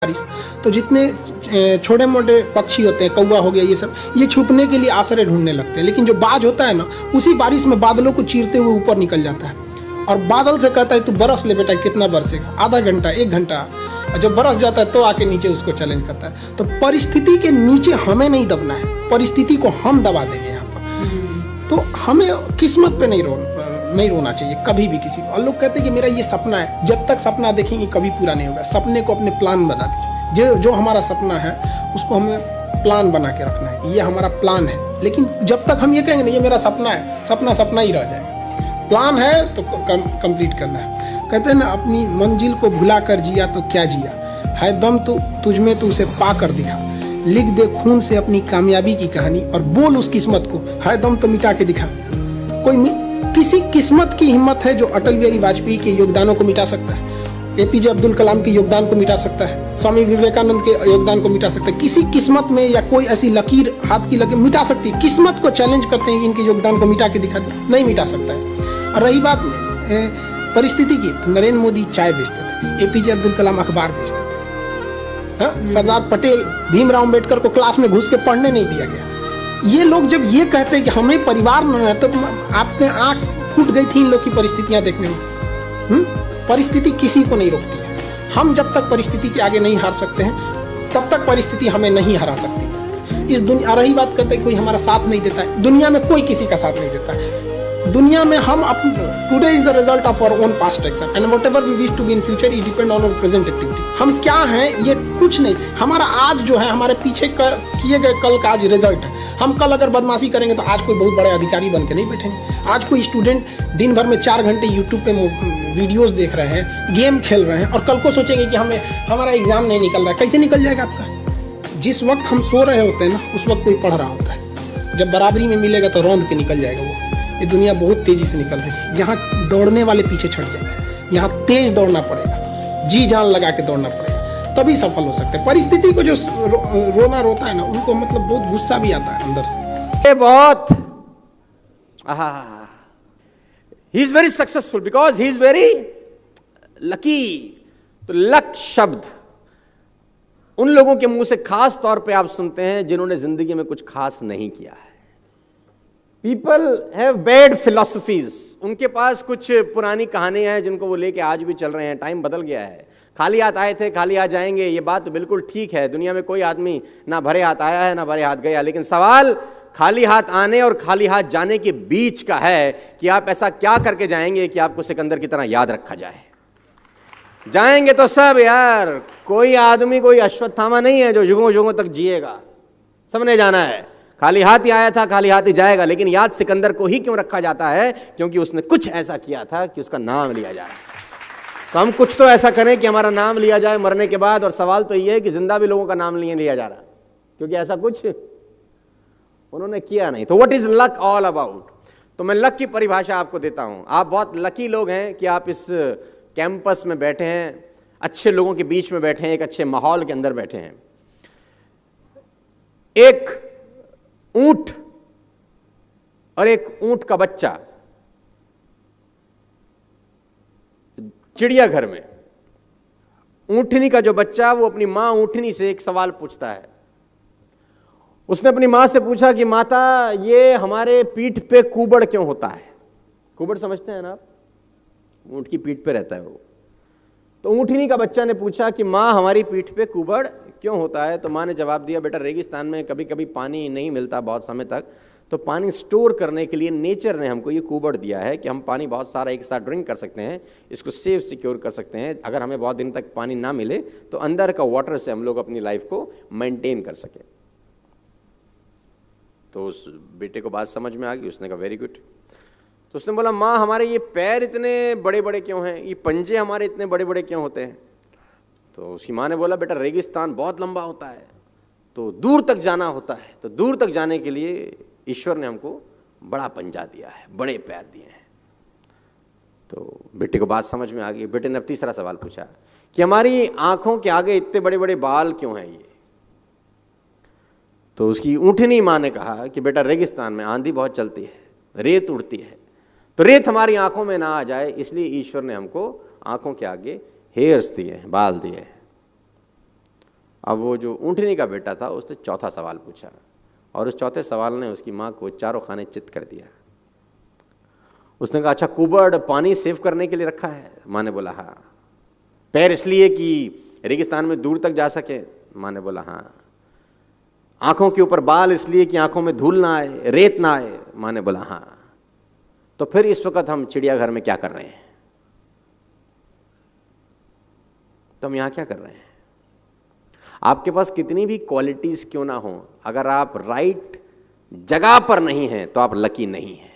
बारिश, तो जितने छोटे मोटे पक्षी होते हैं, कौवा हो गया, ये सब, ये छुपने के लिए आश्रय ढूंढने लगते हैं। लेकिन जो बाज होता है ना, उसी बारिश में बादलों को चीरते हुए ऊपर निकल जाता है और बादल से कहता है तू बरस ले बेटा। कितना बरसेगा? आधा घंटा, 1 घंटा। और जब बरस जाता है तो आके नीचे उसको चैलेंज करता है। तो परिस्थिति के नीचे हमें नहीं दबना है, परिस्थिति को हम दबा देंगे यहाँ पर। तो हमें किस्मत पे नहीं रोना चाहिए कभी भी किसी को। और लोग कहते हैं कि मेरा ये सपना है, जब तक सपना देखेंगे कभी पूरा नहीं होगा। सपने को अपने प्लान बना दीजिए। जो हमारा सपना है उसको हमें प्लान बना के रखना है, ये हमारा प्लान है। लेकिन जब तक हम ये कहेंगे नहीं ये मेरा सपना है, सपना सपना ही रह जाएगा। प्लान है तो कंप्लीट करना है। कहते हैं ना, अपनी मंजिल को भुला कर जिया तो क्या जिया, है दम तो तुझमें तो उसे पा कर दिखा। लिख दे खून से अपनी कामयाबी की कहानी और बोल उस किस्मत को, है दम तो मिटा के दिखा। किसी किस्मत की हिम्मत है जो अटल बिहारी वाजपेयी के योगदानों को मिटा सकता है, एपीजे अब्दुल कलाम के योगदान को मिटा सकता है, स्वामी विवेकानंद के योगदान को मिटा सकता है। किसी किस्मत में या कोई ऐसी लकीर हाथ की लकीर मिटा सकती है? किस्मत को चैलेंज करते हैं, इनके योगदान को मिटा के दिखा दे, नहीं मिटा सकता है। और रही बात परिस्थिति की, तो नरेंद्र मोदी चाय बेचते थे, एपीजे अब्दुल कलाम अखबार बेचते थे, सरदार पटेल, भीमराव अम्बेडकर को क्लास में घुस के पढ़ने नहीं दिया गया। ये लोग जब ये कहते हैं कि हमें परिवार न है, तो आपने आंख फूट गई थी इन लोग की परिस्थितियां देखने में। परिस्थिति किसी को नहीं रोकती है। हम जब तक परिस्थिति के आगे नहीं हार सकते हैं तब तक परिस्थिति हमें नहीं हरा सकती है। इस दुनिया, रही बात करते हैं कोई हमारा साथ नहीं देता है, दुनिया में कोई किसी का साथ नहीं देता है। दुनिया में हम today is the result of our own past action and whatever we wish to be in future it depend on our present activity. हम क्या हैं ये कुछ नहीं, हमारा आज जो है हमारे पीछे किए गए कल का आज रिजल्ट है। हम कल अगर बदमाशी करेंगे तो आज कोई बहुत बड़े अधिकारी बन के नहीं बैठेंगे। आज कोई स्टूडेंट दिन भर में 4 घंटे यूट्यूब पे वीडियोस देख रहे हैं, गेम खेल रहे हैं और कल को सोचेंगे कि हमारा एग्जाम नहीं निकल रहा है। कैसे निकल जाएगा आपका? जिस वक्त हम सो रहे होते हैं ना, उस वक्त कोई पढ़ रहा होता है। जब बराबरी में मिलेगा तो रौंद के निकल जाएगा वो। ये दुनिया बहुत तेजी से निकल रही है। यहाँ दौड़ने वाले पीछे छट जाएंगे, यहाँ तेज दौड़ना पड़ेगा, जी जान लगा के दौड़ना पड़ेगा, तभी सफल हो सकते हैं। परिस्थिति को जो रोता है ना, उनको मतलब बहुत गुस्सा भी आता है अंदर से। बहुत he is very successful because he is very lucky. तो लक शब्द उन लोगों के मुंह से खास तौर पे आप सुनते हैं जिन्होंने जिंदगी में कुछ खास नहीं किया है। पीपल हैव बैड फिलॉसफीज, उनके पास कुछ पुरानी कहानियां हैं जिनको वो लेके आज भी चल रहे हैं। टाइम बदल गया है, खाली हाथ आए थे खाली हाथ जाएंगे, ये बात तो बिल्कुल ठीक है। दुनिया में कोई आदमी ना भरे हाथ आया है ना भरे हाथ गया। लेकिन सवाल खाली हाथ आने और खाली हाथ जाने के बीच का है कि आप ऐसा क्या करके जाएंगे कि आपको सिकंदर की तरह याद रखा जाए। जाएंगे तो सब यार, कोई आदमी कोई अश्वत्थामा नहीं है जो युगों युगों तक जिएगा। सबने जाना है, खाली हाथ ही आया था खाली हाथ ही जाएगा। लेकिन याद सिकंदर को ही क्यों रखा जाता है? क्योंकि उसने कुछ ऐसा किया था कि उसका नाम लिया जा रहा है। तो हम कुछ तो ऐसा करें कि हमारा नाम लिया जाए मरने के बाद। और सवाल तो ये है कि जिंदा भी लोगों का नाम नहीं लिया जा रहा, क्योंकि ऐसा कुछ उन्होंने किया नहीं। तो what is luck all about? तो मैं लक की परिभाषा आपको देता हूं। आप बहुत लकी लोग हैं कि आप इस कैंपस में बैठे हैं, अच्छे लोगों के बीच में बैठे हैं, एक अच्छे माहौल के अंदर बैठे हैं। एक ऊंट और एक ऊंट का बच्चा चिड़ियाघर में, ऊंटनी का जो बच्चा वो अपनी मां ऊंटनी से एक सवाल पूछता है। उसने अपनी मां से पूछा कि माता, ये हमारे पीठ पे कुबड़ क्यों होता है? कुबड़ समझते हैं ना आप? ऊंट की पीठ पे रहता है वो। तो ऊंटनी का बच्चा ने पूछा कि मां, हमारी पीठ पे कुबड़ क्यों होता है? तो मां ने जवाब दिया, बेटा रेगिस्तान में कभी कभी पानी नहीं मिलता बहुत समय तक, तो पानी स्टोर करने के लिए नेचर ने हमको ये कुबड़ दिया है कि हम पानी बहुत सारा एक साथ ड्रिंक कर सकते हैं, इसको सेव सिक्योर कर सकते हैं। अगर हमें बहुत दिन तक पानी ना मिले तो अंदर का वाटर से हम लोग अपनी लाइफ को मेंटेन कर सकें। तो उस बेटे को बात समझ में आ गई। उसने कहा वेरी गुड। तो उसने बोला, माँ हमारे ये पैर इतने बड़े बड़े क्यों हैं, ये पंजे हमारे इतने बड़े बड़े क्यों होते हैं? तो उसकी माँ ने बोला, बेटा रेगिस्तान बहुत लंबा होता है तो दूर तक जाना होता है, तो दूर तक जाने के लिए ईश्वर ने हमको बड़ा पंजा दिया है, बड़े पैर दिए हैं। तो बेटे को बात समझ में आ गई। बेटे ने अब तीसरा सवाल पूछा कि हमारी आंखों के आगे इतने बड़े बड़े बाल क्यों हैं ये? तो उसकी ऊँटनी माँ ने कहा कि बेटा रेगिस्तान में आंधी बहुत चलती है, रेत उड़ती है, तो रेत हमारी आंखों में ना आ जाए इसलिए ईश्वर ने हमको आंखों के आगे हेयर्स दिए, बाल दिए। अब वो जो ऊँटनी का बेटा था उसने चौथा सवाल पूछा और उस चौथे सवाल ने उसकी माँ को चारों खाने चित कर दिया। उसने कहा, अच्छा कुबड़ पानी सेव करने के लिए रखा है? माँ ने बोला हाँ। पैर इसलिए कि रेगिस्तान में दूर तक जा सके? माँ ने बोला हाँ। आंखों के ऊपर बाल इसलिए कि आंखों में धूल ना आए, रेत ना आए? माँ ने बोला हाँ। तो फिर इस वक्त हम चिड़ियाघर में क्या कर रहे हैं? तो हम यहाँ क्या कर रहे हैं? आपके पास कितनी भी क्वालिटीज क्यों ना हो, अगर आप राइट जगह पर नहीं हैं तो आप लकी नहीं हैं।